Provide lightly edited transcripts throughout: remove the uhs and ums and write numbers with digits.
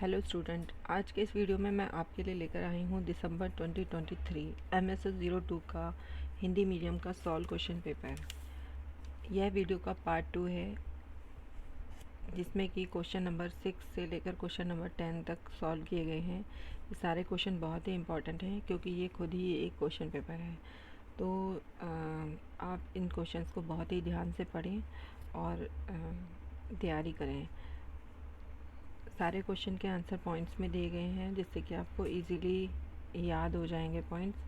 Hello student, आज के इस वीडियो में मैं आपके लिए लेकर आई हूँ दिसंबर 2023 MSS 02 का हिंदी मीडियम का सॉल्व क्वेश्चन पेपर। यह वीडियो का पार्ट 2 है, जिसमें कि क्वेश्चन नंबर 6 से लेकर क्वेश्चन नंबर 10 तक सॉल्व किए गए हैं। ये सारे क्वेश्चन बहुत ही इंपॉर्टेंट हैं क्योंकि ये खुद ही एक क्वेश्चन पेपर है। तो आप इन क्वेश्चंस को बहुत ही ध्यान से पढ़ें और तैयारी करें। सारे क्वेश्चन के आंसर पॉइंट्स में दिए गए हैं, जिससे कि आपको इजीली याद हो जाएंगे पॉइंट्स।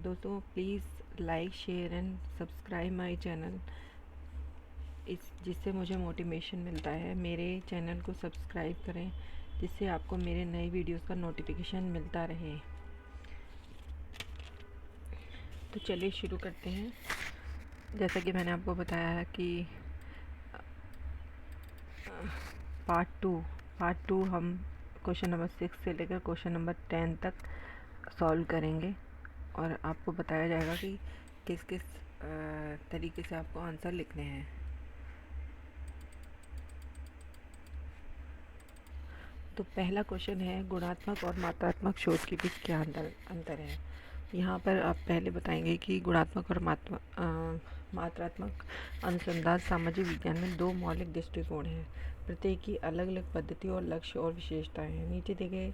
दोस्तों, please like, share and subscribe my channel, जिससे मुझे मोटिवेशन मिलता है। मेरे चैनल को सब्सक्राइब करें, जिससे आपको मेरे नए वीडियोस का नोटिफिकेशन मिलता रहे। तो चलिए शुरू करते हैं। जैसा कि मैंने आपको बताया है कि पार्ट टू हम क्वेश्चन नंबर 6 से लेकर क्वेश्चन नंबर 10 तक सॉल्व करेंगे और आपको बताया जाएगा कि किस किस तरीके से आपको आंसर लिखने हैं। तो पहला क्वेश्चन है, गुणात्मक और मात्रात्मक शोध के बीच क्या अंतर है। यहाँ पर आप पहले बताएंगे कि गुणात्मक और मात्रात्मक अनुसंधान सामाजिक विज्ञान में दो मौलिक दृष्टिकोण हैं। प्रत्येक की अलग अलग पद्धति और लक्ष्य और विशेषताएं हैं। नीचे दिए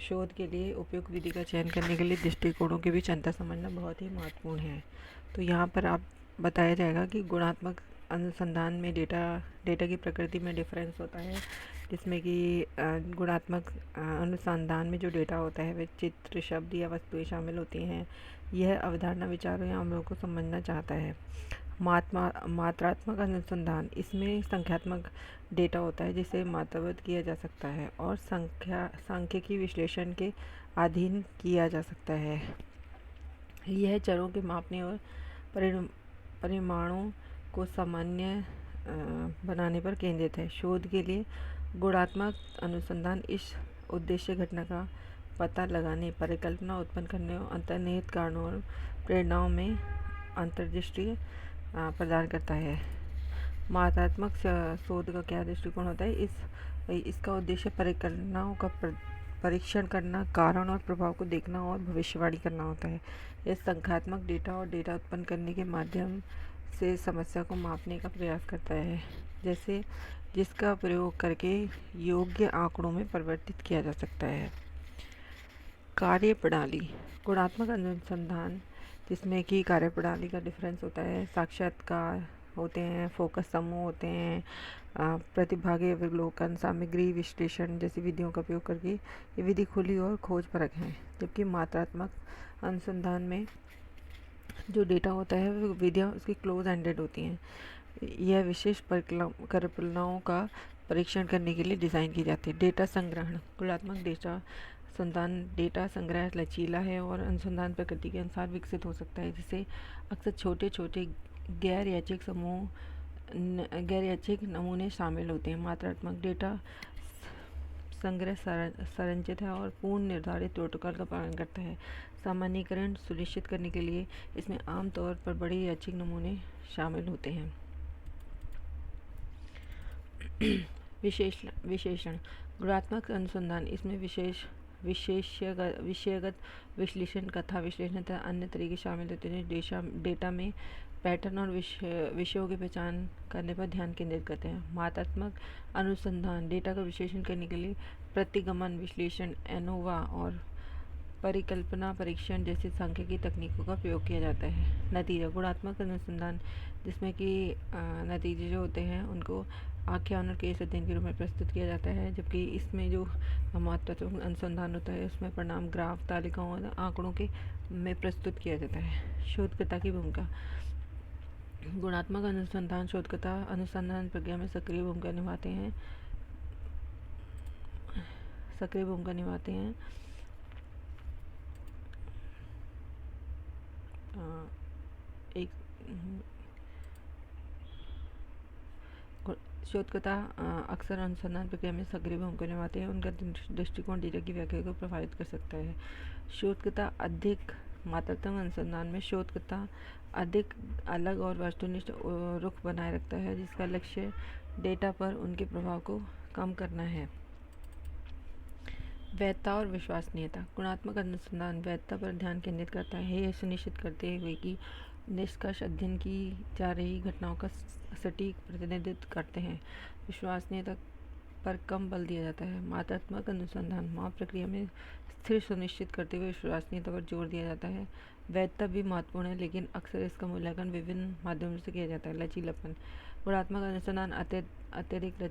शोध के लिए उपयुक्त विधि का चयन करने के लिए दृष्टिकोणों के बीच अंतर समझना बहुत ही महत्वपूर्ण है। तो यहाँ पर आप बताया जाएगा कि गुणात्मक अनुसंधान में डेटा की प्रकृति में डिफरेंस होता है, जिसमें कि गुणात्मक अनुसंधान में जो डेटा होता है वह चित्र, शब्द या वस्तुएं शामिल होती हैं। यह अवधारणा विचारों या अमलों को समझना चाहता है। मात्रात्मक अनुसंधान, इसमें संख्यात्मक डेटा होता है जिसे मात्राबद्ध किया जा सकता है और सांख्यिकी विश्लेषण के अधीन किया जा सकता है। यह चरों के मापने और परिमाणों को सामान्य बनाने पर केंद्रित है। शोध के लिए गुणात्मक अनुसंधान इस उद्देश्य घटना का पता लगाने, परिकल्पना उत्पन्न करने और अंतर्निहित कारणों और प्रेरणाओं में अंतर्दृष्टि प्रदान करता है। मात्रात्मक शोध का क्या दृष्टिकोण होता है? इसका उद्देश्य परिकल्पनाओं का परीक्षण करना, कारण और प्रभाव को देखना और भविष्यवाणी करना होता है। यह संख्यात्मक डेटा और डेटा उत्पन्न करने के माध्यम से समस्या को मापने का प्रयास करता है, जैसे जिसका प्रयोग करके योग्य आंकड़ों में परिवर्तित किया जा सकता है। कार्यप्रणाली, गुणात्मक अनुसंधान जिसमें कि कार्यप्रणाली का डिफरेंस होता है। साक्षात्कार होते हैं, फोकस समूह होते हैं, प्रतिभागी अवलोकन, सामग्री विश्लेषण जैसी विधियों का उपयोग करके ये विधि खुली और खोज परक है। जबकि मात्रात्मक अनुसंधान में जो डेटा होता है वो विधियाँ उसकी क्लोज एंडेड होती हैं। यह विशेष परिकल्पनाओं का परीक्षण करने के लिए डिज़ाइन की जाती है। डेटा संग्रहण, गुणात्मक डेटा संग्रह लचीला है और अनुसंधान प्रकृति के अनुसार विकसित हो सकता है, जिसे अक्सर छोटे छोटे गैर यादृच्छिक नमूने शामिल होते हैं। मात्रात्मक डेटा संग्रह संरचित है और पूर्ण निर्धारित प्रोटोकॉल का पालन करता है। सामान्यीकरण सुनिश्चित करने के लिए इसमें आमतौर पर बड़े यादृच्छिक नमूने शामिल होते हैं। विशेषण, गुणात्मक अनुसंधान इसमें विषयगत विश्लेषण, कथा विश्लेषण तथा अन्य तरीके शामिल होते हैं। डेटा में पैटर्न और विषयों की पहचान करने पर ध्यान केंद्रित करते हैं। मात्रात्मक अनुसंधान डेटा का विश्लेषण करने के लिए प्रतिगमन विश्लेषण, एनोवा और परिकल्पना परीक्षण जैसी सांख्यिकी तकनीकों का प्रयोग किया जाता है। नतीजा, गुणात्मक अनुसंधान जिसमें कि नतीजे जो होते हैं उनको आख्यान और केस अध्ययन के रूप में प्रस्तुत किया जाता है, जबकि इसमें जो मात्रात्मक अनुसंधान होता है उसमें परिणाम ग्राफ, तालिकाओं और आंकड़ों के में प्रस्तुत किया जाता है। शोधकर्ता की भूमिका, गुणात्मक अनुसंधान शोधकर्ता अनुसंधान प्रक्रिया में सक्रिय भूमिका निभाते हैं। एक शोधकर्ता अक्सर अनुसंधान प्रक्रिया में सक्रिय भूमिका निभाते हैं। उनका दृष्टिकोण डेटा की व्याख्या को प्रभावित कर सकता है। शोधकर्ता अधिक मात्रात्मक अनुसंधान में शोधकर्ता अधिक अलग और वस्तुनिष्ठ रुख बनाए रखता है, जिसका लक्ष्य डेटा पर उनके प्रभाव को कम करना है। वैधता और विश्वसनीयता। गुणात्मक अनुसंधान वैधता पर ध्यान केंद्रित करता है, यह सुनिश्चित करते हुए कि निष्कर्ष अध्ययन की जा रही घटनाओं का सटीक प्रतिनिधित्व करते हैं। विश्वसनीयता पर कम बल दिया जाता है। मात्रात्मक अनुसंधान माप प्रक्रिया में स्थिर सुनिश्चित करते हुए विश्वसनीयता पर जोर दिया जाता है। वैधता भी महत्वपूर्ण है, लेकिन अक्सर इसका मूल्यांकन विभिन्न माध्यमों से किया जाता है। लचीलापन। गुणात्मक अनुसंधान अत्यधिक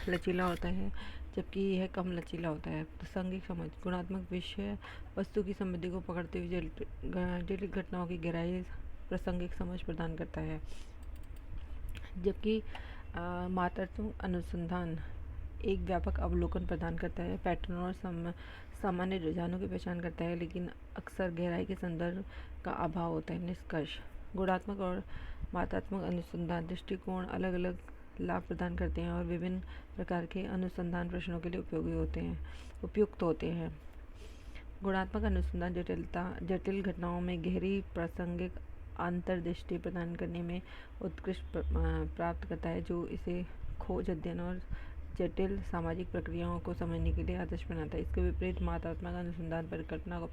लचीला होता है, जबकि यह कम लचीला होता है। प्रासंगिक समझ। गुणात्मक विषय वस्तु की समृद्धि को पकड़ते हुए जटिल घटनाओं की गहराई प्रासंगिक समझ प्रदान करता है, जबकि मात्रात्मक अनुसंधान एक व्यापक अवलोकन प्रदान करता है, पैटर्न और सामान्य रुझानों की पहचान करता है, लेकिन अक्सर गहराई के संदर्भ का अभाव होता है। निष्कर्ष। गुणात्मक और मात्रात्मक अनुसंधान दृष्टिकोण अलग अलग लाभ प्रदान करते हैं और विभिन्न प्रकार के अनुसंधान प्रश्नों के लिए उपयुक्त होते हैं। गुणात्मक अनुसंधान जटिल घटनाओं में गहरी प्रासंगिक अंतर्दृष्टि प्रदान करने में उत्कृष्ट प्राप्त करता है, जो इसे खोज अध्ययन और जटिल सामाजिक प्रक्रियाओं को समझने के लिए आदर्श बनाता है। इसके विपरीत मात्रात्मक अनुसंधान परिकल्पना को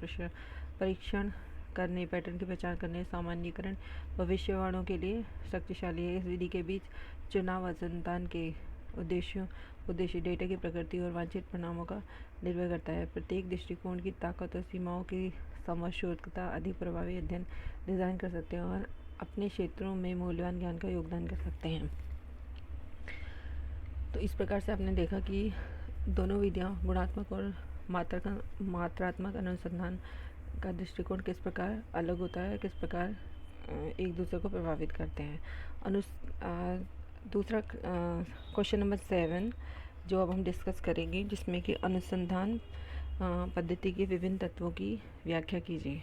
परीक्षण करने, पैटर्न की पहचान करने, सामान्यीकरण, भविष्यवाणियों के लिए शक्तिशाली है। इस विधि के बीच चुनाव अनुसंधान के उद्देश्य डेटा की प्रकृति और वांछित परिणामों का निर्भर करता है। प्रत्येक दृष्टिकोण की ताकत और सीमाओं की समझ शोधकर्ता अधिक प्रभावी अध्ययन डिजाइन कर सकते हैं और अपने क्षेत्रों में मूल्यवान ज्ञान का योगदान कर सकते हैं। तो इस प्रकार से आपने देखा कि दोनों विधियाँ गुणात्मक और मात्रात्मक अनुसंधान का दृष्टिकोण किस प्रकार अलग होता है, किस प्रकार एक दूसरे को प्रभावित करते हैं। दूसरा क्वेश्चन नंबर 7 जो अब हम डिस्कस करेंगे, जिसमें कि अनुसंधान पद्धति के विभिन्न तत्वों की व्याख्या कीजिए।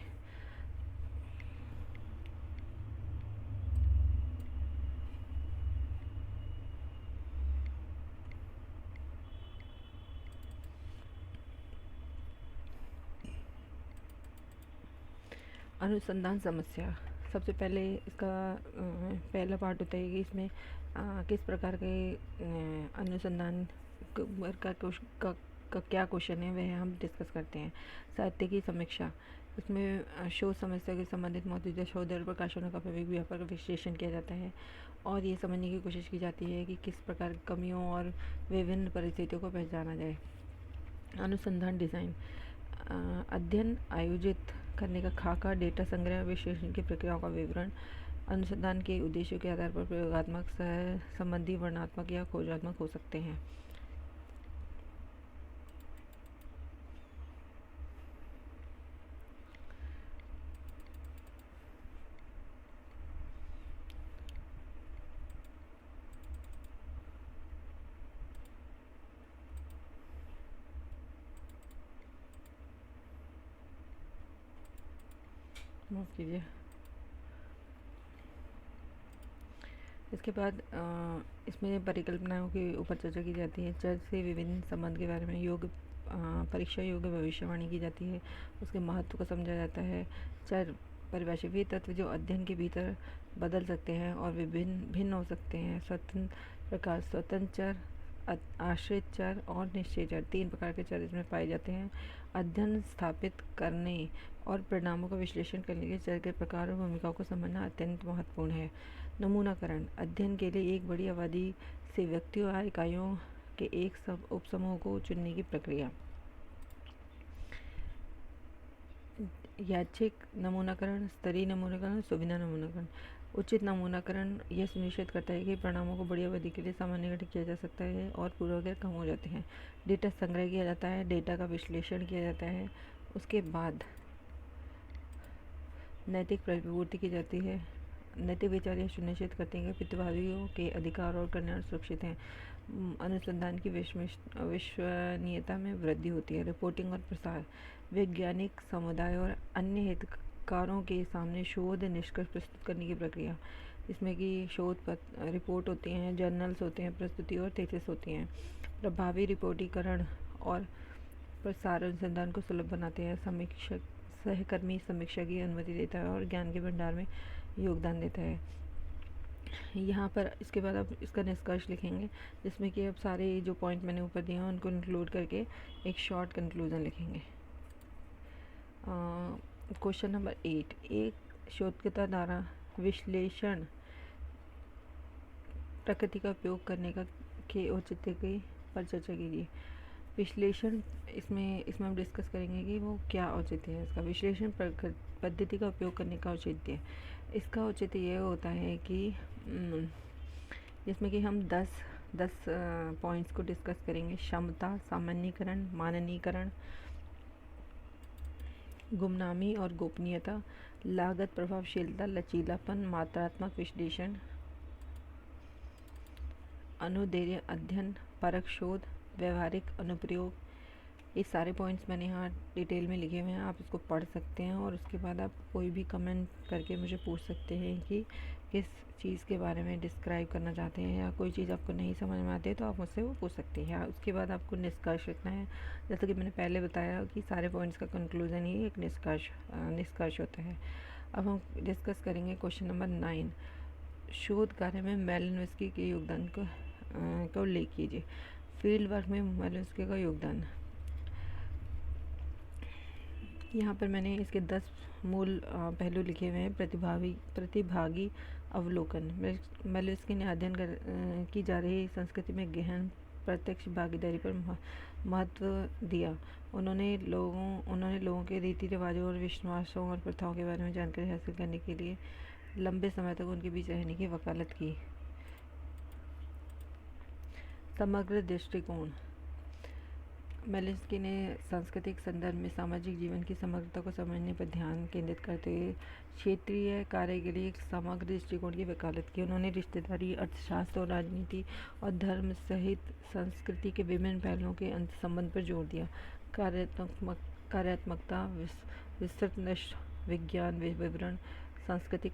अनुसंधान समस्या। सबसे पहले इसका पहला पार्ट होता है कि इसमें किस प्रकार के अनुसंधान का क्या क्वेश्चन है वह हम डिस्कस करते हैं। साहित्य की समीक्षा। इसमें शोध समस्या के संबंधित मौजूदा शोध और प्रकाशनों का व्यापक विश्लेषण किया जाता है और ये समझने की कोशिश की जाती है कि किस प्रकार की कमियों और विभिन्न परिस्थितियों को पहचाना जाए। अनुसंधान डिज़ाइन। अध्ययन आयोजित करने का खाका, डेटा संग्रह, विश्लेषण की प्रक्रियाओं का विवरण। अनुसंधान के उद्देश्यों के आधार पर प्रयोगात्मक, सह संबंधी, वर्णनात्मक या खोजात्मक हो सकते हैं। माफ कीजिए। इसके बाद इसमें परिकल्पनाओं के ऊपर चर्चा की जाती है। चर से विभिन्न संबंध के बारे में योग्य परीक्षा योग्य भविष्यवाणी की जाती है। उसके महत्व को समझा जाता है। चर परिभाषित वे तत्व जो अध्ययन के भीतर बदल सकते हैं और भिन्न हो सकते हैं। स्वतंत्र चर, आश्रित चर और निश्चय चर, 3 प्रकार के चर इसमें पाए जाते हैं। अध्ययन स्थापित करने और परिणामों का विश्लेषण करने के लिए चर के प्रकार और भूमिकाओं को समझना अत्यंत महत्वपूर्ण है। नमूनाकरण। अध्ययन के लिए एक बड़ी आबादी से व्यक्तियों या इकाइयों के एक उपसमूह को चुनने की प्रक्रिया। यादृच्छिक नमूनाकरण, स्तरीय नमूनाकरण, सुविधा नमूनाकरण। उचित नमूनाकरण यह सुनिश्चित करता है कि परिणामों को बड़ी अवधि के लिए सामान्यीकृत किया जा सकता है और पूर्वाग्रह कम हो जाते हैं। डेटा संग्रह किया जाता है, डेटा का विश्लेषण किया जाता है, उसके बाद नैतिक प्रतिपूर्ति की जाती है। नैतिक विचार यह सुनिश्चित करते हैं कि प्रतिभागियों के अधिकार और कल्याण सुरक्षित हैं। अनुसंधान की विश्वसनीयता में वृद्धि होती है। रिपोर्टिंग और प्रसार। वैज्ञानिक समुदाय और अन्य हितधारकों के सामने शोध निष्कर्ष प्रस्तुत करने की प्रक्रिया, इसमें कि शोध रिपोर्ट होती हैं, जर्नल्स होते हैं, प्रस्तुति और थीसिस होती हैं। प्रभावी रिपोर्टीकरण और प्रसार अनुसंधान को सुलभ बनाते हैं। सहकर्मी समीक्षा की अनुमति देता है और ज्ञान के भंडार में योगदान देता है। यहाँ पर इसके बाद आप इसका निष्कर्ष लिखेंगे, जिसमें कि अब सारे जो पॉइंट मैंने ऊपर दिए हैं उनको इंक्लूड करके एक शॉर्ट कंक्लूज़न लिखेंगे। क्वेश्चन नंबर 8, एक शोधकर्ता द्वारा विश्लेषण प्रकृति का उपयोग करने का के औचित्य की पर चर्चा कीजिए। विश्लेषण इसमें हम डिस्कस करेंगे कि वो क्या औचित्य है इसका। विश्लेषण पद्धति का उपयोग करने का औचित्य, इसका औचित्य यह होता है कि जिसमें कि हम 10 पॉइंट्स को डिस्कस करेंगे। क्षमता, सामान्यीकरण, माननीकरण, गुमनामी और गोपनीयता, लागत, प्रभावशीलता, लचीलापन, मात्रात्मक विश्लेषण, अनुदैर्ध्य अध्ययन, परख शोध, व्यवहारिक अनुप्रयोग। ये सारे पॉइंट्स मैंने यहाँ डिटेल में लिखे हुए हैं, आप इसको पढ़ सकते हैं और उसके बाद आप कोई भी कमेंट करके मुझे पूछ सकते हैं कि किस चीज़ के बारे में डिस्क्राइब करना चाहते हैं, या कोई चीज़ आपको नहीं समझ में आती है तो आप मुझसे वो पूछ सकते हैं। उसके बाद आपको निष्कर्ष लिखना है। जैसा कि मैंने पहले बताया कि सारे पॉइंट्स का कंक्लूजन ही एक निष्कर्ष होता है। अब हम डिस्कस करेंगे क्वेश्चन नंबर 9, शोध कार्य में मेलिनोव्स्की के योगदान का उल्लेख कीजिए। फील्ड वर्क में मेलिनोव्स्की का योगदान, यहाँ पर मैंने इसके 10 मूल पहलू लिखे हुए हैं। प्रतिभागी अवलोकन, मेलिनोव्स्की ने अध्ययन की जा रही संस्कृति में गहन प्रत्यक्ष भागीदारी पर महत्व दिया। उन्होंने लोगों के रीति रिवाजों और विश्वासों और प्रथाओं के बारे में जानकारी हासिल करने के लिए लंबे समय तक उनके बीच रहने की वकालत की। समग्र दृष्टिकोण, मेलिनोव्स्की ने सांस्कृतिक संदर्भ में सामाजिक जीवन की समग्रता को समझने पर ध्यान केंद्रित करते हुए क्षेत्रीय कार्य के लिए एक समग्र दृष्टिकोण की वकालत की। उन्होंने रिश्तेदारी, अर्थशास्त्र और राजनीति और धर्म सहित संस्कृति के विभिन्न पहलुओं के अंतर्संबंध पर जोर दिया। कार्यात्मकता, विस्तृत विज्ञान विवरण, सांस्कृतिक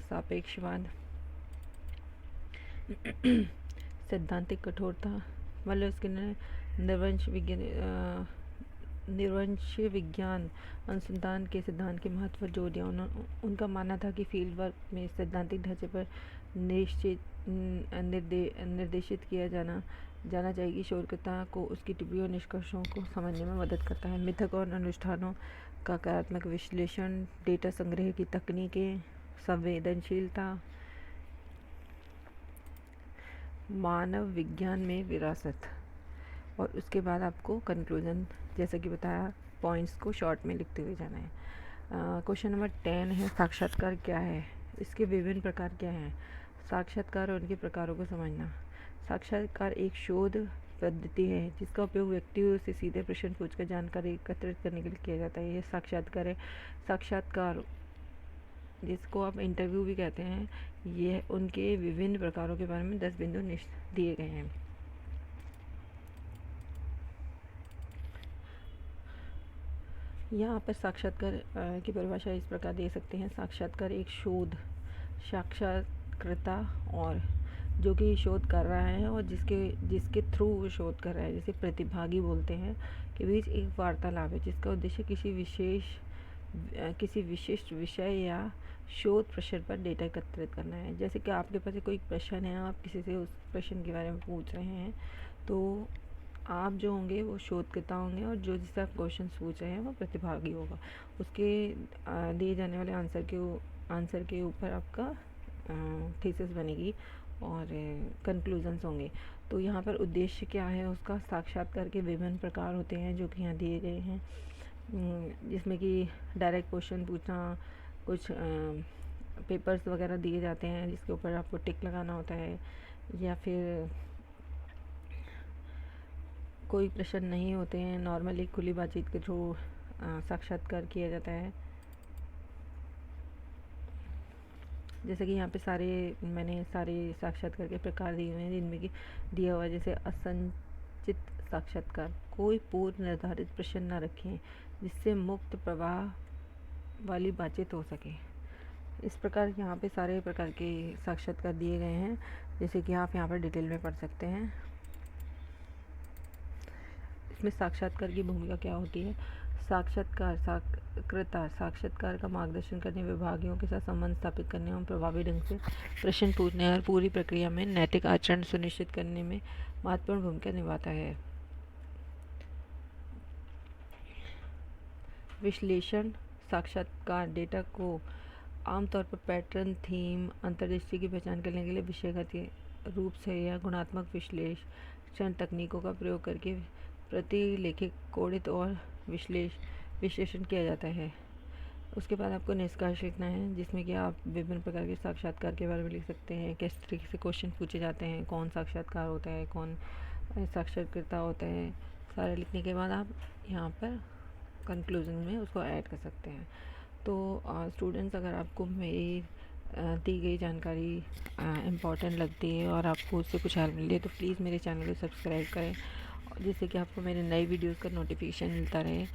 सापेक्षवाद, सैद्धांतिक कठोरता, मेलिनोव्स्की ने निर्वंश विज्ञान अनुसंधान के सिद्धांत के महत्व पर जोर दिया। उनका मानना था कि फील्ड वर्क में सैद्धांतिक ढांचे पर निर्देशित किया जाना चाहिए कि शोधकर्ता को उसकी टिप्पणी और निष्कर्षों को समझने में मदद करता है। मिथक और अनुष्ठानों का कार्यात्मक विश्लेषण, डेटा संग्रह की तकनीकें, संवेदनशीलता, मानव विज्ञान में विरासत। और उसके बाद आपको कंक्लूजन, जैसा कि बताया, पॉइंट्स को शॉर्ट में लिखते हुए जाना है। क्वेश्चन नंबर 10 है, साक्षात्कार क्या है, इसके विभिन्न प्रकार क्या हैं। साक्षात्कार और उनके प्रकारों को समझना। साक्षात्कार एक शोध पद्धति है जिसका उपयोग व्यक्तियों से सीधे प्रश्न पूछकर जानकारी एकत्रित करने के लिए किया जाता है। ये साक्षात्कार है। साक्षात्कार, जिसको आप इंटरव्यू भी कहते हैं, ये उनके विभिन्न प्रकारों के बारे में 10 बिंदु दिए गए हैं। यहाँ पर साक्षात्कार की परिभाषा इस प्रकार दे सकते हैं। साक्षात्कार एक शोध, साक्षात्कारकर्ता और जो कि शोध कर रहा है और जिसके थ्रू वो शोध कर रहा है, जैसे प्रतिभागी बोलते हैं, के बीच एक वार्तालाप है जिसका उद्देश्य किसी विशिष्ट विषय या शोध प्रश्न पर डेटा एकत्रित करना है। जैसे कि आपके पास कोई प्रश्न है, आप किसी से उस प्रश्न के बारे में पूछ रहे हैं, तो आप जो होंगे वो शोधकर्ता होंगे और जो जिससे आप क्वेश्चन पूछ रहे हैं वो प्रतिभागी होगा। उसके दिए जाने वाले आंसर के ऊपर आपका थीसिस बनेगी और कंक्लूजन्स होंगे। तो यहाँ पर उद्देश्य क्या है उसका, साक्षात्कार के विभिन्न प्रकार होते हैं जो कि यहाँ दिए गए हैं, जिसमें कि डायरेक्ट क्वेश्चन पूछना, कुछ पेपर्स वगैरह दिए जाते हैं जिसके ऊपर आपको टिक लगाना होता है, या फिर कोई प्रश्न नहीं होते हैं, नॉर्मली खुली बातचीत के थ्रू साक्षात्कार किया जाता है। जैसे कि यहाँ पे मैंने सारे साक्षात्कार के प्रकार दिए हुए हैं, जिनमें कि दिया हुआ जैसे असंचित साक्षात्कार, कोई पूर्व निर्धारित प्रश्न न रखें जिससे मुक्त प्रवाह वाली बातचीत हो सके। इस प्रकार यहाँ पे सारे प्रकार के साक्षात्कार दिए गए हैं, जैसे कि आप यहाँ पर डिटेल में पढ़ सकते हैं। इसमें साक्षात्कार की भूमिका क्या होती है। साक्षात्कार का मार्गदर्शन करने, विभागियों के साथ संबंध स्थापित करने और प्रभावी ढंग से प्रश्न पूछने और पूरी प्रक्रिया में नैतिक आचरण सुनिश्चित करने में महत्वपूर्ण भूमिका निभाता है। विश्लेषण साक्षात्कार डेटा को आमतौर पर पैटर्न, थीम, अंतर्दृष्टि की पहचान करने के लिए विषयगत रूप से या गुणात्मक विश्लेषण तकनीकों का प्रयोग करके प्रतिलेखित, कोडित और विश्लेषण किया जाता है। उसके बाद आपको निष्कर्ष लिखना है, जिसमें कि आप विभिन्न प्रकार के साक्षात्कार के बारे में लिख सकते हैं, किस तरीके से क्वेश्चन पूछे जाते हैं, कौन साक्षात्कार होता है, कौन साक्षात्कारता होता है। सारे लिखने के बाद आप यहाँ पर कंक्लूजन में उसको ऐड कर सकते हैं। तो स्टूडेंट्स, अगर आपको मेरी दी गई जानकारी इम्पॉर्टेंट लगती है और आपको उससे कुछ हेल्प मिली है तो प्लीज़ मेरे चैनल को सब्सक्राइब करें, जिससे कि आपको मेरे नए वीडियोस का नोटिफिकेशन मिलता रहे।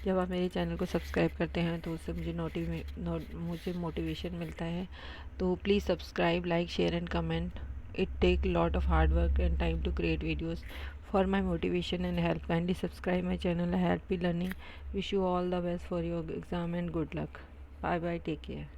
जब आप मेरे चैनल को सब्सक्राइब करते हैं तो उससे मुझे मोटिवेशन मिलता है। तो please subscribe, like, share and comment. It take a lot of hard work and time to create videos. For my motivation and help, kindly subscribe my channel. Happy learning. Wish you all the best for your exam and good luck. Bye bye. Take care.